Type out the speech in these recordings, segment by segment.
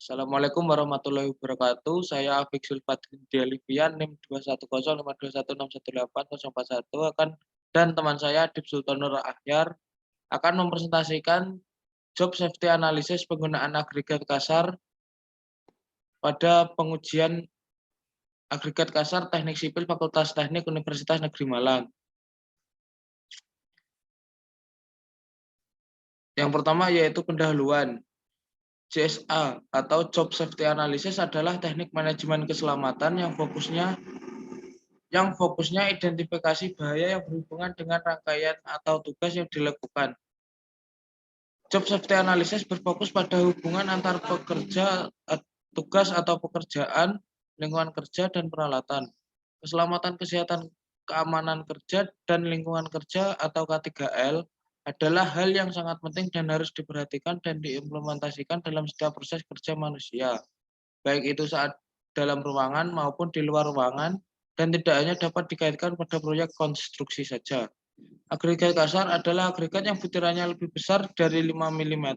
Assalamualaikum warahmatullahi wabarakatuh. Saya Afik Sulfatri Delivian, NIM 21052161841 dan teman saya Adib Sultanur Ahyar akan mempresentasikan job safety analysis penggunaan agregat kasar pada pengujian agregat kasar Teknik Sipil Fakultas Teknik Universitas Negeri Malang. Yang pertama yaitu pendahuluan. JSA atau Job Safety Analysis adalah teknik manajemen keselamatan yang fokusnya identifikasi bahaya yang berhubungan dengan rangkaian atau tugas yang dilakukan. Job Safety Analysis berfokus pada hubungan antar pekerja, tugas atau pekerjaan, lingkungan kerja, dan peralatan. Keselamatan, kesehatan, keamanan kerja, dan lingkungan kerja atau K3L adalah hal yang sangat penting dan harus diperhatikan dan diimplementasikan dalam setiap proses kerja manusia, baik itu saat dalam ruangan maupun di luar ruangan, dan tidak hanya dapat dikaitkan pada proyek konstruksi saja. Agregat kasar adalah agregat yang butirannya lebih besar dari 5 mm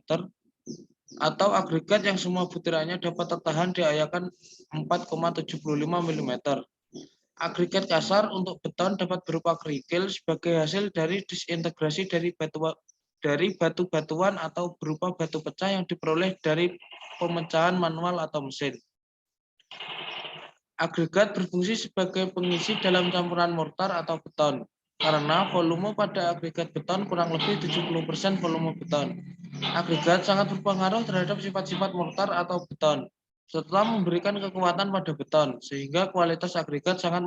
atau agregat yang semua butirannya dapat tertahan di ayakan 4,75 mm. Agregat kasar untuk beton dapat berupa kerikil sebagai hasil dari disintegrasi dari batu-batuan atau berupa batu pecah yang diperoleh dari pemecahan manual atau mesin. Agregat berfungsi sebagai pengisi dalam campuran mortar atau beton, karena volume pada agregat beton kurang lebih 70% volume beton. Agregat sangat berpengaruh terhadap sifat-sifat mortar atau beton, serta memberikan kekuatan pada beton, sehingga kualitas agregat sangat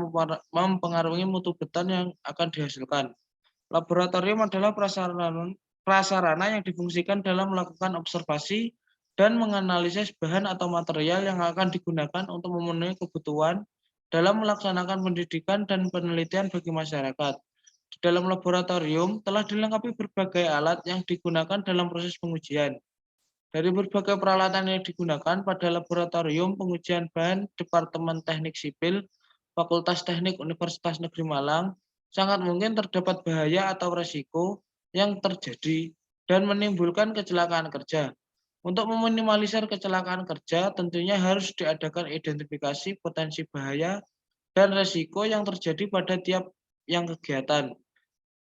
mempengaruhi mutu beton yang akan dihasilkan. Laboratorium adalah prasarana yang difungsikan dalam melakukan observasi dan menganalisis bahan atau material yang akan digunakan untuk memenuhi kebutuhan dalam melaksanakan pendidikan dan penelitian bagi masyarakat. Di dalam laboratorium telah dilengkapi berbagai alat yang digunakan dalam proses pengujian. Dari berbagai peralatan yang digunakan pada laboratorium pengujian bahan Departemen Teknik Sipil, Fakultas Teknik Universitas Negeri Malang, sangat mungkin terdapat bahaya atau resiko yang terjadi dan menimbulkan kecelakaan kerja. Untuk meminimalisir kecelakaan kerja, tentunya harus diadakan identifikasi potensi bahaya dan resiko yang terjadi pada tiap yang kegiatan.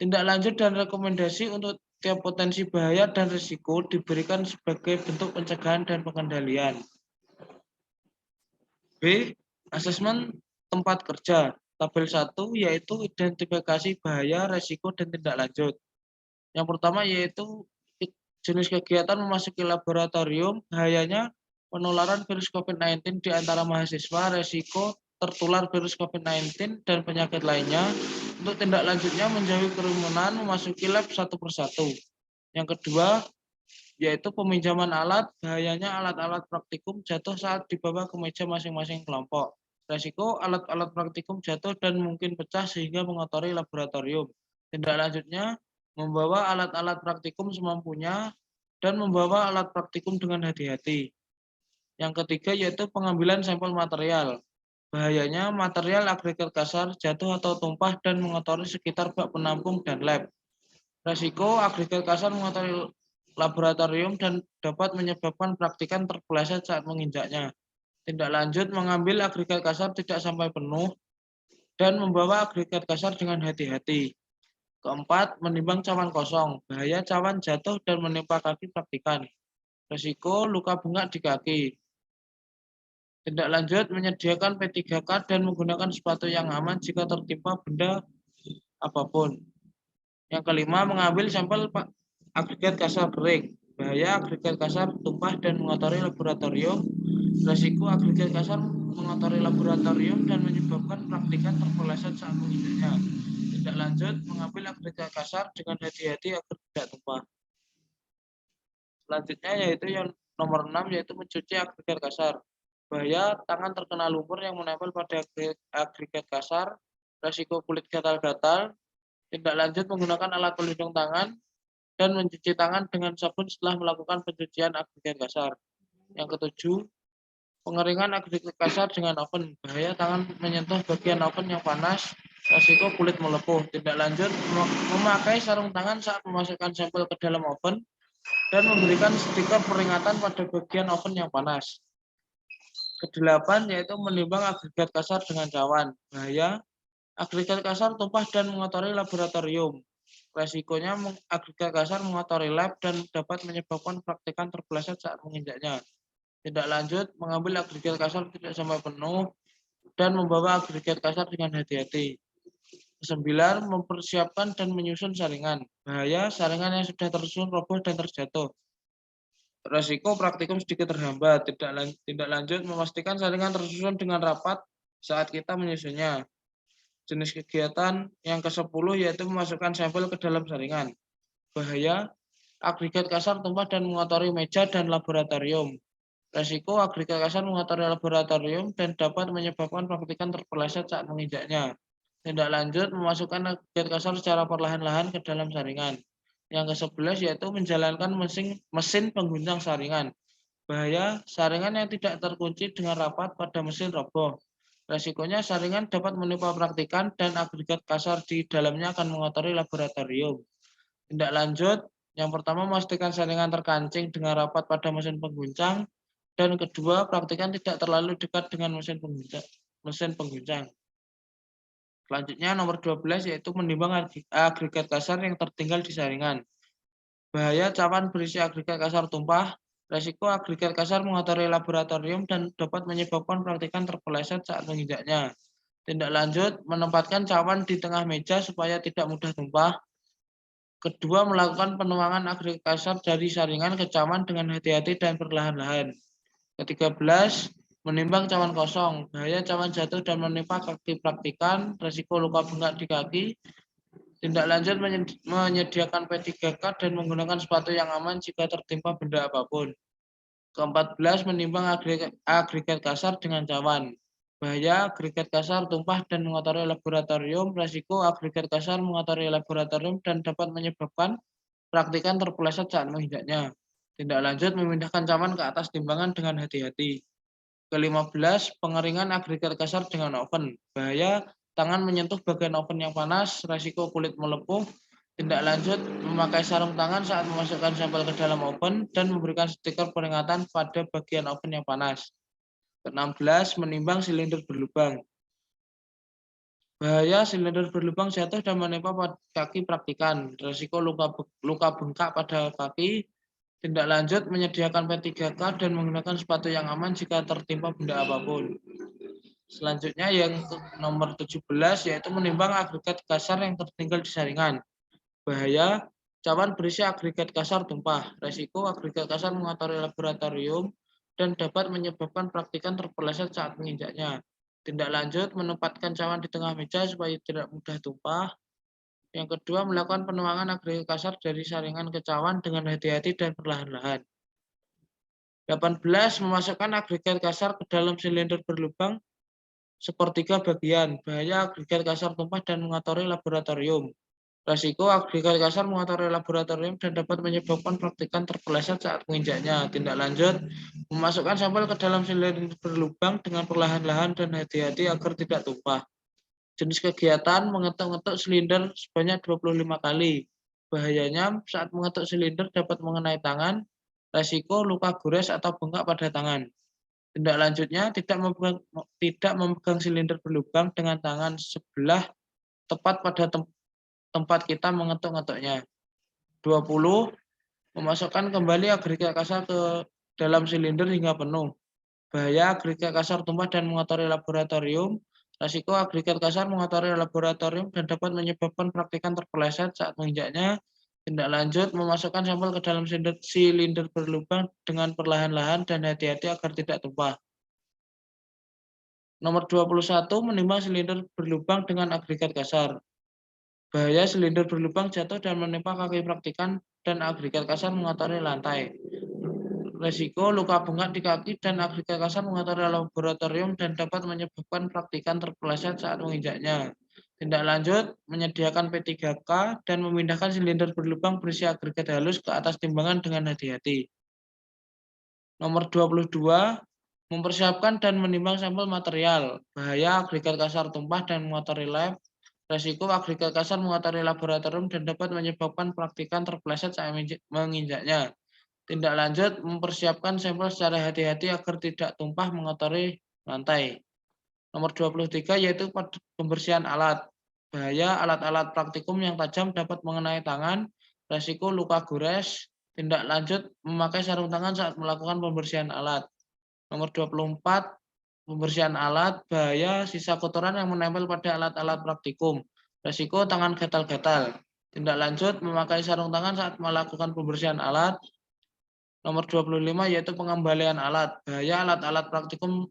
Tindak lanjut dan rekomendasi untuk tiap potensi bahaya dan risiko diberikan sebagai bentuk pencegahan dan pengendalian. B. Asesmen tempat kerja. Tabel 1 yaitu identifikasi bahaya, risiko, dan tindak lanjut. Yang pertama yaitu jenis kegiatan memasuki laboratorium, bahayanya penularan virus COVID-19 di antara mahasiswa, risiko tertular virus COVID-19 dan penyakit lainnya. Untuk tindak lanjutnya menjauhi kerumunan, memasuki lab satu persatu. Yang kedua yaitu peminjaman alat, bahayanya alat-alat praktikum jatuh saat dibawa ke meja masing-masing kelompok. Resiko alat-alat praktikum jatuh dan mungkin pecah sehingga mengotori laboratorium. Tindak lanjutnya membawa alat-alat praktikum semampunya dan membawa alat praktikum dengan hati-hati. Yang ketiga yaitu pengambilan sampel material. Bahayanya material agregat kasar jatuh atau tumpah dan mengotori sekitar bak penampung dan lab. Resiko agregat kasar mengotori laboratorium dan dapat menyebabkan praktikan terpeleset saat menginjaknya. Tindak lanjut mengambil agregat kasar tidak sampai penuh dan membawa agregat kasar dengan hati-hati. Keempat, menimbang cawan kosong. Bahaya cawan jatuh dan menimpa kaki praktikan. Resiko luka bengkak di kaki. Tindak lanjut menyediakan P3K dan menggunakan sepatu yang aman jika tertimpa benda apapun. Yang kelima, mengambil sampel agregat kasar kering. Bahaya agregat kasar tumpah dan mengotori laboratorium. Resiko agregat kasar mengotori laboratorium dan menyebabkan praktikan terpeleset saat menginjaknya. Tindak lanjut mengambil agregat kasar dengan hati-hati agar tidak tumpah. Selanjutnya yaitu yang nomor 6 yaitu mencuci agregat kasar. Bahaya tangan terkena lumpur yang menempel pada agregat kasar, resiko kulit gatal-gatal. Tindak lanjut menggunakan alat pelindung tangan dan mencuci tangan dengan sabun setelah melakukan pencucian agregat kasar. Yang ketujuh, pengeringan agregat kasar dengan oven. Bahaya tangan menyentuh bagian oven yang panas, resiko kulit melepuh. Tindak lanjut memakai sarung tangan saat memasukkan sampel ke dalam oven dan memberikan stiker peringatan pada bagian oven yang panas. Kedelapan yaitu menimbang agregat kasar dengan cawan. Bahaya, agregat kasar tumpah dan mengotori laboratorium. Resikonya agregat kasar mengotori lab dan dapat menyebabkan praktekan terpeleset saat menginjaknya. Tindak lanjut, mengambil agregat kasar tidak sampai penuh dan membawa agregat kasar dengan hati-hati. 9. Mempersiapkan dan menyusun saringan. Bahaya, saringan yang sudah tersusun roboh dan terjatuh. Resiko praktikum sedikit terhambat. Tindak lanjut, memastikan saringan tersusun dengan rapat saat kita menyusunnya. Jenis kegiatan yang ke-10 yaitu memasukkan sampel ke dalam saringan. Bahaya, agregat kasar tumpah dan mengotori meja dan laboratorium. Resiko agregat kasar mengotori laboratorium dan dapat menyebabkan praktikan terpeleset saat menginjaknya. Tindak lanjut, memasukkan agregat kasar secara perlahan-lahan ke dalam saringan. Yang ke-11 yaitu menjalankan mesin pengguncang saringan. Bahaya, saringan yang tidak terkunci dengan rapat pada mesin roboh. Resikonya saringan dapat menimpa praktikan dan agregat kasar di dalamnya akan mengotori laboratorium. Tindak lanjut, yang pertama memastikan saringan terkancing dengan rapat pada mesin pengguncang, dan kedua praktikan tidak terlalu dekat dengan mesin pengguncang. Selanjutnya nomor 12 yaitu menimbang agregat kasar yang tertinggal di saringan. Bahaya cawan berisi agregat kasar tumpah. Resiko agregat kasar mengotori laboratorium dan dapat menyebabkan praktikan terpeleset saat menginjaknya. Tindak lanjut, menempatkan cawan di tengah meja supaya tidak mudah tumpah. Kedua, melakukan penuangan agregat kasar dari saringan ke cawan dengan hati-hati dan perlahan-lahan. Ke-13, menimbang cawan kosong. Bahaya cawan jatuh dan menimpa kaki praktikan, resiko luka bengkak di kaki. Tindak lanjut, menyediakan P3K dan menggunakan sepatu yang aman jika tertimpa benda apapun. Ke-14, menimbang agregat kasar dengan cawan. Bahaya agregat kasar tumpah dan mengotori laboratorium. Resiko agregat kasar mengotori laboratorium dan dapat menyebabkan praktikan terpeleset saat menginjaknya. Tindak lanjut, memindahkan cawan ke atas timbangan dengan hati-hati. Ke-15, pengeringan agregat kasar dengan oven. Bahaya tangan menyentuh bagian oven yang panas, resiko kulit melepuh. Tindak lanjut, memakai sarung tangan saat memasukkan sampel ke dalam oven dan memberikan stiker peringatan pada bagian oven yang panas. Ke-16, menimbang silinder berlubang. Bahaya silinder berlubang jatuh dan menimpa kaki praktikan, resiko luka bengkak pada kaki. Tindak lanjut, menyediakan P3K dan menggunakan sepatu yang aman jika tertimpa benda apapun. Selanjutnya yang nomor 17 yaitu menimbang agregat kasar yang tertinggal di saringan. Bahaya cawan berisi agregat kasar tumpah. Resiko agregat kasar mengotori laboratorium dan dapat menyebabkan praktikan terpeleset saat menginjaknya. Tindak lanjut, menempatkan cawan di tengah meja supaya tidak mudah tumpah. Yang kedua, melakukan penuangan agregat kasar dari saringan ke cawan dengan hati-hati dan perlahan-lahan. 18, memasukkan agregat kasar ke dalam silinder berlubang sepertiga bagian. Bahaya agregat kasar tumpah dan mengotori laboratorium. Resiko agregat kasar mengotori laboratorium dan dapat menyebabkan praktikan terpeleset saat menginjaknya. Tindak lanjut, memasukkan sampel ke dalam silinder berlubang dengan perlahan-lahan dan hati-hati agar tidak tumpah. Jenis kegiatan, mengetuk-ngetuk silinder sebanyak 25 kali. Bahayanya saat mengetuk silinder dapat mengenai tangan, resiko luka gores atau bengkak pada tangan. Tindak lanjutnya, tidak memegang silinder berlubang dengan tangan sebelah tepat pada tempat kita mengetuk-ngetuknya. 20, memasukkan kembali agregat kasar ke dalam silinder hingga penuh. Bahaya agregat kasar tumpah dan mengotori laboratorium. Resiko agregat kasar mengotori laboratorium dan dapat menyebabkan praktikan terpeleset saat menginjaknya. Tindak lanjut, memasukkan sampel ke dalam silinder berlubang dengan perlahan-lahan dan hati-hati agar tidak tumpah. Nomor 21, menimbang silinder berlubang dengan agregat kasar. Bahaya silinder berlubang jatuh dan menimpa kaki praktikan dan agregat kasar mengotori lantai. Resiko luka bengkak di kaki dan agregat kasar mengotori laboratorium dan dapat menyebabkan praktikan terpeleset saat menginjaknya. Tindak lanjut, menyediakan P3K dan memindahkan silinder berlubang berisi agregat halus ke atas timbangan dengan hati-hati. Nomor 22, mempersiapkan dan menimbang sampel material. Bahaya agregat kasar tumpah dan mengotori lab. Resiko agregat kasar mengotori laboratorium dan dapat menyebabkan praktikan terpeleset saat menginjaknya. Tindak lanjut, mempersiapkan sampel secara hati-hati agar tidak tumpah mengotori lantai. Nomor 23 yaitu pembersihan alat. Bahaya alat-alat praktikum yang tajam dapat mengenai tangan, resiko luka gores. Tindak lanjut, memakai sarung tangan saat melakukan pembersihan alat. Nomor 24, pembersihan alat, bahaya sisa kotoran yang menempel pada alat-alat praktikum. Resiko tangan gatal-gatal. Tindak lanjut, memakai sarung tangan saat melakukan pembersihan alat. Nomor 25 yaitu pengembalian alat. Bahaya alat-alat praktikum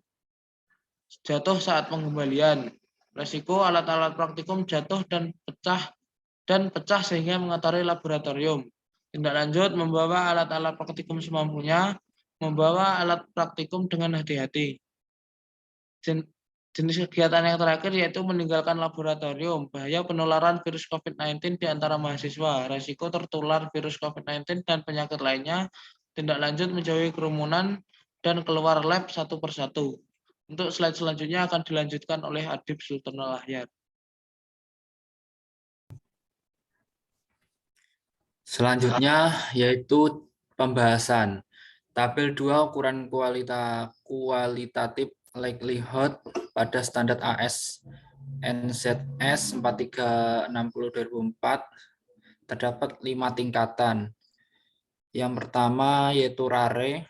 jatuh saat pengembalian. Resiko alat-alat praktikum jatuh dan pecah sehingga mengotori laboratorium. Tindak lanjut, membawa alat-alat praktikum semampunya, membawa alat praktikum dengan hati-hati. Jenis kegiatan yang terakhir yaitu meninggalkan laboratorium. Bahaya penularan virus COVID-19 di antara mahasiswa. Resiko tertular virus COVID-19 dan penyakit lainnya. Tindak lanjut, menjauhi kerumunan dan keluar lab satu persatu. Untuk slide selanjutnya akan dilanjutkan oleh Adib Sultanul Ahyar. Selanjutnya yaitu pembahasan tabel 2 ukuran kualitatif likelihood pada standar AS NZS 4360/2004 terdapat 5 tingkatan. Yang pertama yaitu rare.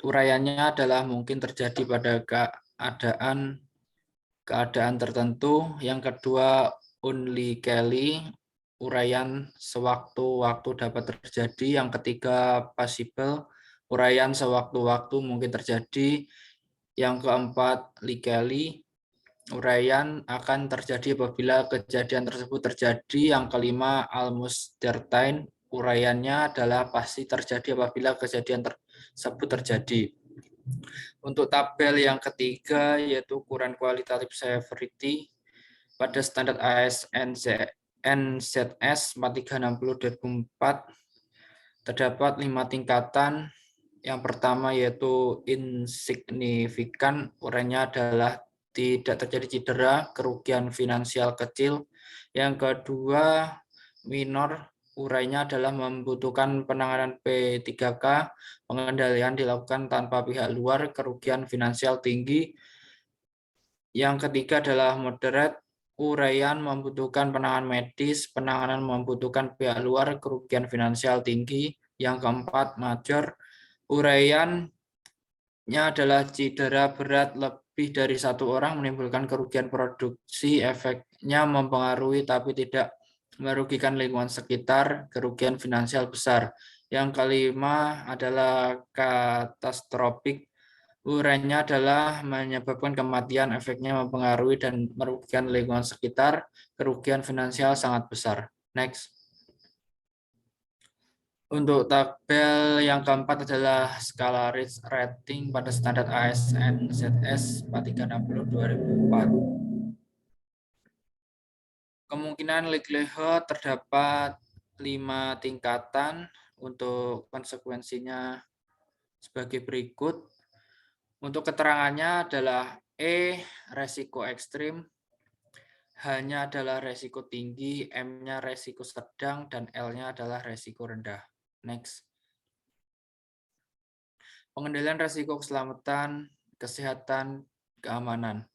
Uraiannya adalah mungkin terjadi pada keadaan tertentu. Yang kedua unlikely, uraian sewaktu-waktu dapat terjadi. Yang ketiga possible, uraian sewaktu-waktu mungkin terjadi. Yang keempat likely, uraian akan terjadi apabila kejadian tersebut terjadi. Yang kelima almost certain, uraiannya adalah pasti terjadi apabila kejadian tersebut terjadi. Untuk tabel yang ketiga yaitu ukuran kualitatif severity pada standar ASN NZS 4360/2004 terdapat 5 tingkatan. Yang pertama yaitu insignifikan, uraiannya adalah tidak terjadi cedera, kerugian finansial kecil. Yang kedua minor, uraiannya adalah membutuhkan penanganan P3K, pengendalian dilakukan tanpa pihak luar, kerugian finansial tinggi. Yang ketiga adalah moderate, uraian membutuhkan penanganan medis, penanganan membutuhkan pihak luar, kerugian finansial tinggi. Yang keempat major, uraiannya adalah cedera berat lebih dari satu orang menimbulkan kerugian produksi, efeknya mempengaruhi tapi tidak merugikan lingkungan sekitar, kerugian finansial besar. Yang kelima adalah katastrofik, uraiannya adalah menyebabkan kematian, efeknya mempengaruhi dan merugikan lingkungan sekitar, kerugian finansial sangat besar. Next. Untuk tabel yang keempat adalah skala risk rating pada standar ASN ZS 4360/2004. Kemungkinan likelihood terdapat 5 tingkatan. Untuk konsekuensinya sebagai berikut. Untuk keterangannya adalah E, resiko ekstrim, H-nya adalah resiko tinggi, M-nya resiko sedang, dan L-nya adalah resiko rendah. Next. Pengendalian resiko keselamatan, kesehatan, keamanan.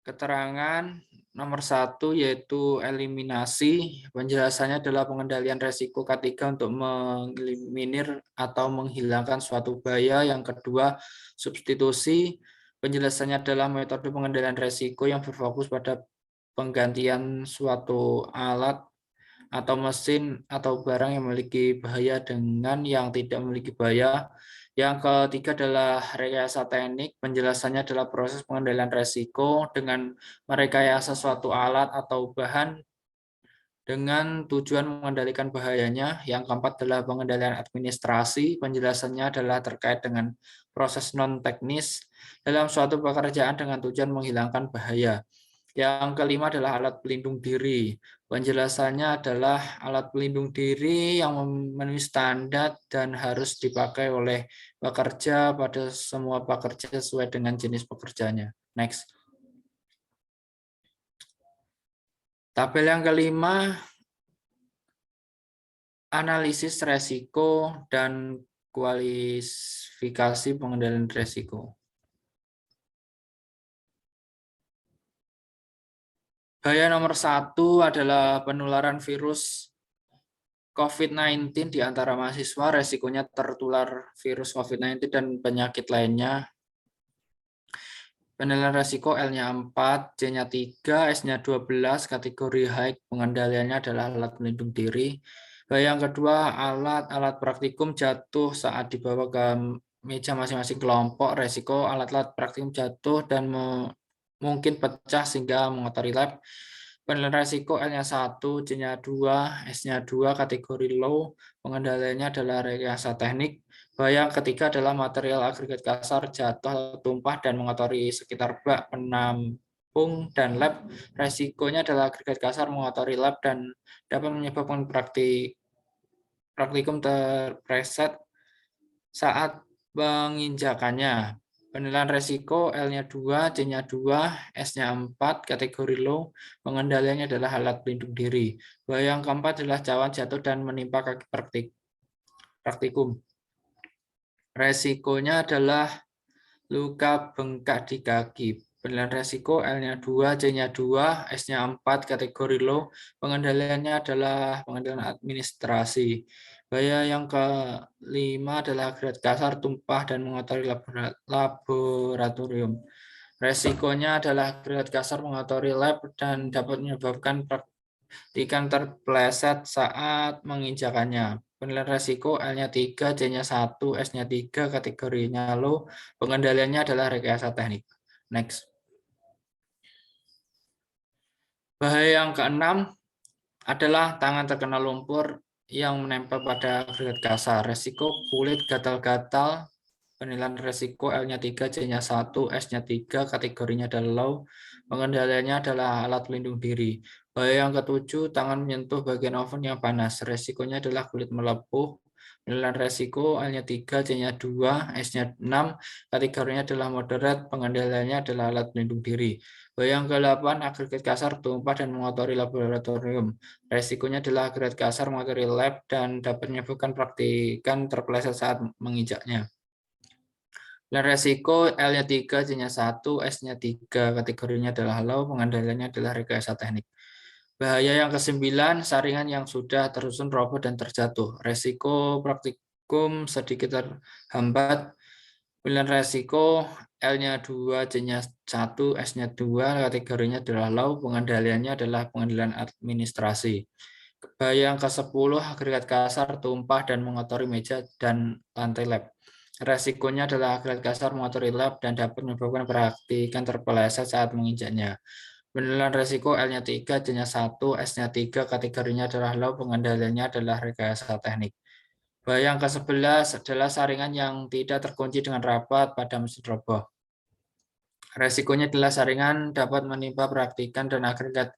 Keterangan nomor 1 yaitu eliminasi. Penjelasannya adalah pengendalian resiko ketika untuk mengeliminir atau menghilangkan suatu bahaya. Yang kedua, substitusi. Penjelasannya adalah metode pengendalian resiko yang berfokus pada penggantian suatu alat atau mesin atau barang yang memiliki bahaya dengan yang tidak memiliki bahaya. Yang ketiga adalah rekayasa teknik. Penjelasannya adalah proses pengendalian resiko dengan merekayasa suatu alat atau bahan dengan tujuan mengendalikan bahayanya. Yang keempat adalah pengendalian administrasi. Penjelasannya adalah terkait dengan proses non-teknis dalam suatu pekerjaan dengan tujuan menghilangkan bahaya. Yang kelima adalah alat pelindung diri. Penjelasannya adalah alat pelindung diri yang memenuhi standar dan harus dipakai oleh pekerja pada semua pekerja sesuai dengan jenis pekerjaannya. Next. Tabel yang kelima analisis resiko dan kualifikasi pengendalian resiko. Bahaya nomor 1 adalah penularan virus COVID-19 di antara mahasiswa. Resikonya tertular virus COVID-19 dan penyakit lainnya. Penilaian resiko L-nya 4, C-nya 3, S-nya 12, kategori high, pengendaliannya adalah alat pelindung diri. Yang kedua, alat praktikum jatuh saat dibawa ke meja masing-masing kelompok. Resiko alat-alat praktikum jatuh dan mungkin pecah sehingga mengotori lab. Penilaian resiko L-nya 1, C-nya 2, S-nya 2, kategori low, pengendaliannya adalah rekayasa teknik. Yang ketiga adalah material agregat kasar jatuh, tumpah, dan mengotori sekitar bak penampung dan lab. Resikonya adalah agregat kasar mengotori lab dan dapat menyebabkan praktikum terpreset saat menginjakannya. Penilaian resiko L-nya 2, C-nya 2, S-nya 4, kategori low, pengendaliannya adalah alat pelindung diri. Yang keempat adalah cawan jatuh dan menimpa kaki praktikum. Resikonya adalah luka bengkak di kaki. Penilaian resiko L-nya 2, C-nya 2, S-nya 4, kategori low. Pengendaliannya adalah pengendalian administrasi. Bahaya yang kelima adalah agregat kasar, tumpah, dan mengotori laboratorium. Resikonya adalah agregat kasar mengotori lab dan dapat menyebabkan praktikan terpeleset saat menginjakannya. Penilaian resiko L-nya 3, C-nya 1, S-nya 3, kategorinya low, pengendaliannya adalah rekayasa teknik. Next. Bahaya yang keenam adalah tangan terkena lumpur yang menempel pada agregat kasar. Resiko kulit gatal-gatal. Penilaian resiko L-nya 3, C-nya 1, S-nya 3, kategorinya adalah low, pengendaliannya adalah alat pelindung diri. Bahaya yang ketujuh, tangan menyentuh bagian oven yang panas. Resikonya adalah kulit melepuh. Penilaian resiko L-nya 3, C-nya 2, S-nya 6, kategorinya adalah moderate, pengendaliannya adalah alat pelindung diri. Bahaya yang ke-8, agregat kasar tumpah dan mengotori laboratorium. Resikonya adalah agregat kasar mengotori lab dan dapat menyebabkan praktikan terpeleset saat menginjaknya. Dan resiko L-nya 3, C-nya 1, S-nya 3, kategorinya adalah low, pengendaliannya adalah rekayasa teknik. Bahaya yang ke-9, saringan yang sudah tersusun roboh dan terjatuh. Resiko praktikum sedikit terhambat. Pilihan resiko L-nya 2, C-nya 1, S-nya 2, kategorinya adalah low, pengendaliannya adalah pengendalian administrasi. Bahaya yang ke-10, agregat kasar, tumpah, dan mengotori meja dan lantai lab. Resikonya adalah agregat kasar mengotori lab dan dapat menyebabkan praktikan terpeleset saat menginjaknya. Penilaian resiko L-nya 3, C-nya 1, S-nya 3, kategorinya adalah low, pengendaliannya adalah rekayasa teknik. Bahaya yang ke-11 adalah saringan yang tidak terkunci dengan rapat pada mesin roboh. Resikonya adalah saringan dapat menimpa praktikan dan agregat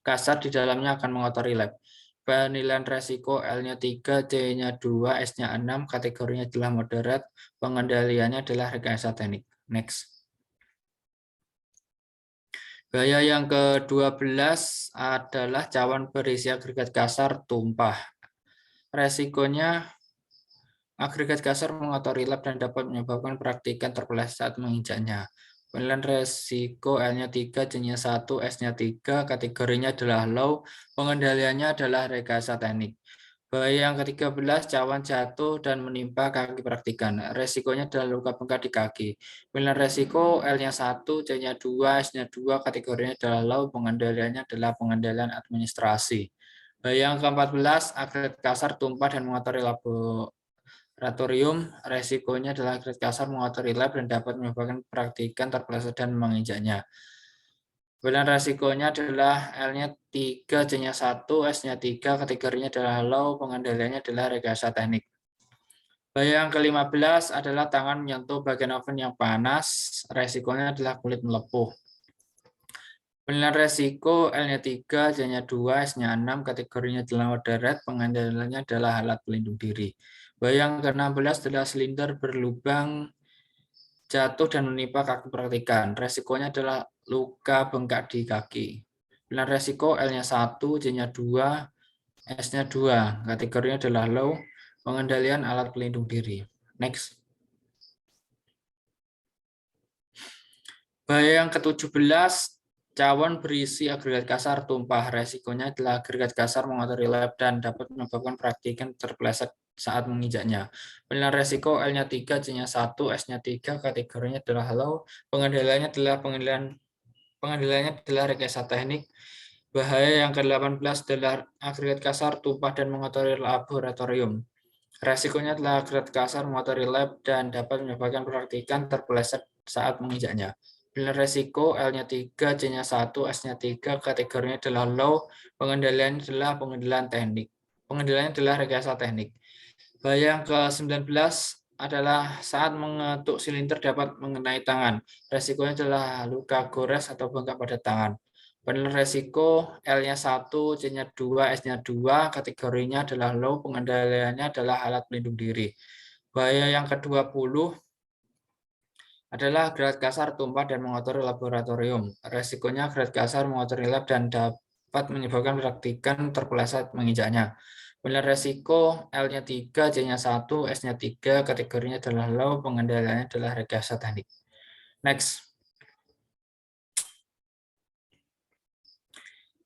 kasar di dalamnya akan mengotori lab. Penilaian resiko L-nya 3, C-nya 2, S-nya 6, kategorinya adalah moderate, pengendaliannya adalah rekayasa teknik. Next. Bahaya yang ke-12 adalah cawan berisi agregat kasar tumpah. Resikonya agregat kasar mengotori lab dan dapat menyebabkan praktikan terpeleset saat menginjaknya. Penilaian resiko L-nya 3, C-nya 1, S-nya 3, kategorinya adalah low, pengendaliannya adalah rekayasa teknik. Bahaya yang ke-13, cawan jatuh dan menimpa kaki praktikan. Resikonya adalah luka bengkak di kaki. Penilaian resiko L-nya 1, C-nya 2, S-nya 2, kategorinya adalah low, pengendaliannya adalah pengendalian administrasi. Bahaya yang ke-14, agregat kasar tumpah dan mengotori laboratorium. Resikonya adalah agregat kasar mengotori lab dan dapat menyebabkan praktikan terpeleset dan menginjaknya. Pilihan resikonya adalah L-nya 3, C-nya 1, S-nya 3, kategorinya adalah low, pengendaliannya adalah rekayasa teknik. Bahaya yang ke-15 adalah tangan menyentuh bagian oven yang panas, resikonya adalah kulit melepuh. Penilaian resiko L-nya 3, C-nya 2, S-nya 6, kategorinya adalah moderate, pengendaliannya adalah alat pelindung diri. Bahaya yang ke-16 adalah silinder berlubang jatuh dan menimpa kaki praktikan. Resikonya adalah luka bengkak di kaki. Pilihan resiko L-nya 1, C-nya 2, S-nya 2, kategorinya adalah low, pengendalian alat pelindung diri. Next. Bahaya yang ke-17, cawan berisi agregat kasar tumpah. Resikonya adalah agregat kasar mengotori lab dan dapat menyebabkan praktikan terpeleset saat menginjaknya. Penilaian resiko L-nya 3, C-nya 1, S-nya 3, kategorinya adalah low, pengendaliannya adalah rekayasa teknik. Bahaya yang ke-18 adalah agregat kasar tumpah dan mengotori laboratorium. Resikonya adalah agregat kasar mengotori lab dan dapat menyebabkan praktikan terpeleset saat menginjaknya. Penilaian resiko L-nya 3, C-nya 1, S-nya 3, kategorinya adalah low, pengendaliannya adalah pengendalian teknik. Pengendaliannya adalah rekayasa teknik. Bahaya yang ke-19 adalah saat mengetuk silinder dapat mengenai tangan. Resikonya adalah luka gores atau bengkak pada tangan. Penilaian resiko L-nya 1, C-nya 2, S-nya 2, kategorinya adalah low, pengendaliannya adalah alat pelindung diri. Bahaya yang ke-20 adalah agregat kasar tumpah dan mengotori laboratorium. Resikonya agregat kasar mengotori lab dan dapat menyebabkan praktikan terpeleset menginjaknya. Penilaian resiko L-nya 3, C-nya 1, S-nya 3, kategorinya adalah low, pengendaliannya adalah rekayasa teknik. Next.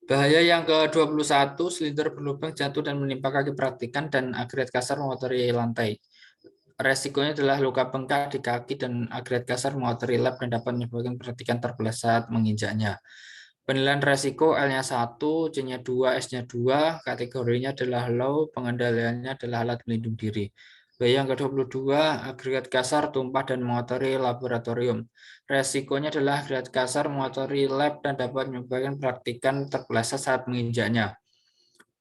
Bahaya yang ke-21, silinder berlubang jatuh dan menimpa kaki praktikan dan agregat kasar mengotori lantai. Resikonya adalah luka bengkak di kaki dan agregat kasar mengotori lab dan dapat menyebabkan praktikan terpeleset menginjaknya. Penilaian resiko L-nya 1, C-nya 2, S-nya 2, kategorinya adalah low, pengendaliannya adalah alat pelindung diri. Bahaya yang ke-22, agregat kasar tumpah dan mengotori laboratorium. Resikonya adalah agregat kasar mengotori lab dan dapat menyebabkan praktikan terpeleset saat menginjaknya.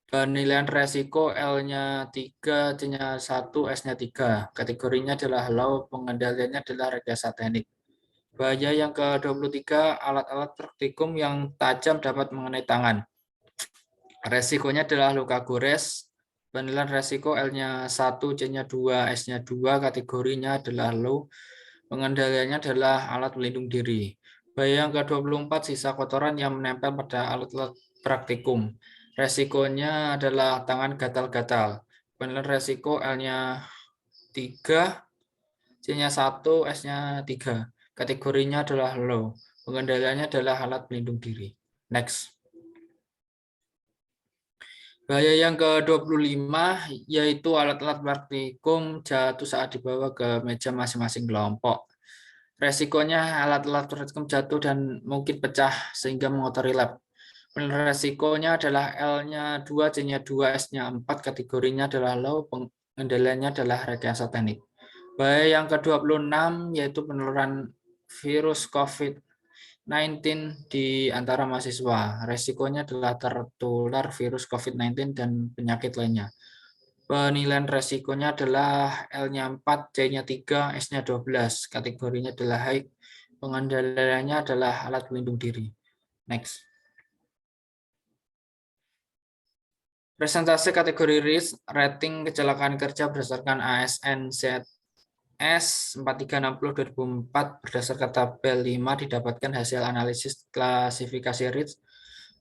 Penilaian resiko L-nya 3, C-nya 1, S-nya 3. Kategorinya adalah low, pengendaliannya adalah rekayasa teknik. Bahaya yang ke-23, alat-alat praktikum yang tajam dapat mengenai tangan. Resikonya adalah luka gores. Penilaian resiko L-nya 1, C-nya 2, S-nya 2, kategorinya adalah low. Pengendaliannya adalah alat pelindung diri. Bahaya yang ke-24, sisa kotoran yang menempel pada alat-alat praktikum. Resikonya adalah tangan gatal-gatal. Penilaian resiko L-nya 3, C-nya 1, S-nya 3. Kategorinya adalah low. Pengendaliannya adalah alat pelindung diri. Next. Bahaya yang ke-25 yaitu alat-alat praktikum jatuh saat dibawa ke meja masing-masing kelompok. Resikonya alat-alat praktikum jatuh dan mungkin pecah sehingga mengotori lab. Penilaian resikonya adalah L-nya 2, C-nya 2, S-nya 4, kategorinya adalah low, pengendaliannya adalah rekayasa teknik. Bahaya yang ke-26 yaitu penularan virus COVID-19 di antara mahasiswa. Resikonya adalah tertular virus COVID-19 dan penyakit lainnya. Penilaian resikonya adalah L-nya 4, C-nya 3, S-nya 12. Kategorinya adalah high. Pengendaliannya adalah alat pelindung diri. Next. Presentasi kategori risk rating kecelakaan kerja berdasarkan ASN S4360/2004 berdasarkan tabel 5 didapatkan hasil analisis klasifikasi risk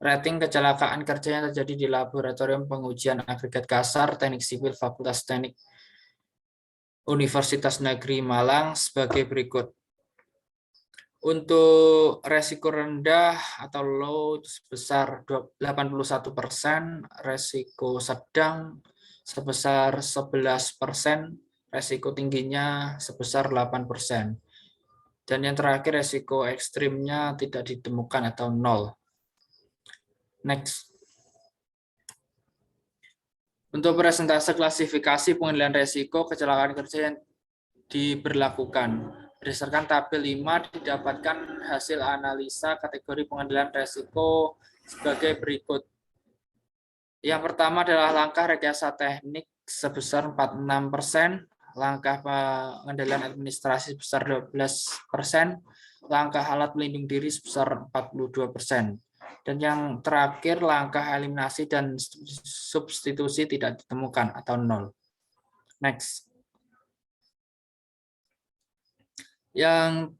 rating kecelakaan kerja yang terjadi di laboratorium pengujian agregat kasar Teknik Sipil Fakultas Teknik Universitas Negeri Malang sebagai berikut. Untuk resiko rendah atau low sebesar 81%, resiko sedang sebesar 11%, resiko tingginya sebesar 8%. Dan yang terakhir resiko ekstrimnya tidak ditemukan atau 0. Next. Untuk presentase klasifikasi pengendalian resiko kecelakaan kerja yang diberlakukan. Berdasarkan tabel 5 didapatkan hasil analisa kategori pengendalian resiko sebagai berikut. Yang pertama adalah langkah rekayasa teknik sebesar 46%, langkah pengendalian administrasi sebesar 12%, langkah alat pelindung diri sebesar 42%. Dan yang terakhir langkah eliminasi dan substitusi tidak ditemukan atau 0. Next. Yang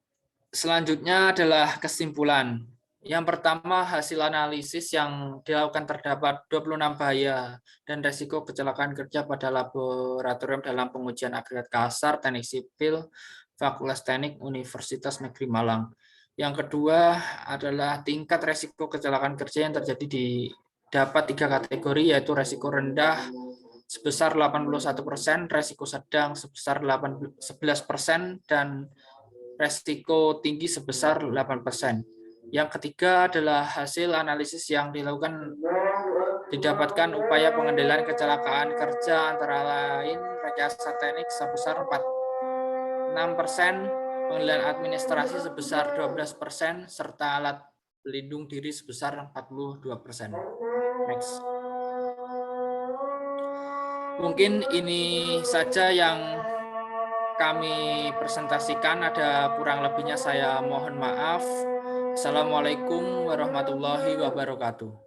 selanjutnya adalah kesimpulan. Yang pertama, hasil analisis yang dilakukan terdapat 26 bahaya dan resiko kecelakaan kerja pada laboratorium dalam pengujian agregat kasar Teknik Sipil Fakultas Teknik Universitas Negeri Malang. Yang kedua adalah tingkat resiko kecelakaan kerja yang terjadi dapat 3 kategori, yaitu resiko rendah sebesar 81%, resiko sedang sebesar 11%, dan resiko tinggi sebesar 8%. Yang ketiga adalah hasil analisis yang didapatkan upaya pengendalian kecelakaan kerja antara lain rekayasa teknik sebesar 46%, pengendalian administrasi sebesar 12%, serta alat pelindung diri sebesar 42%. Next. Mungkin ini saja yang kami presentasikan, ada kurang lebihnya saya mohon maaf. Assalamualaikum warahmatullahi wabarakatuh.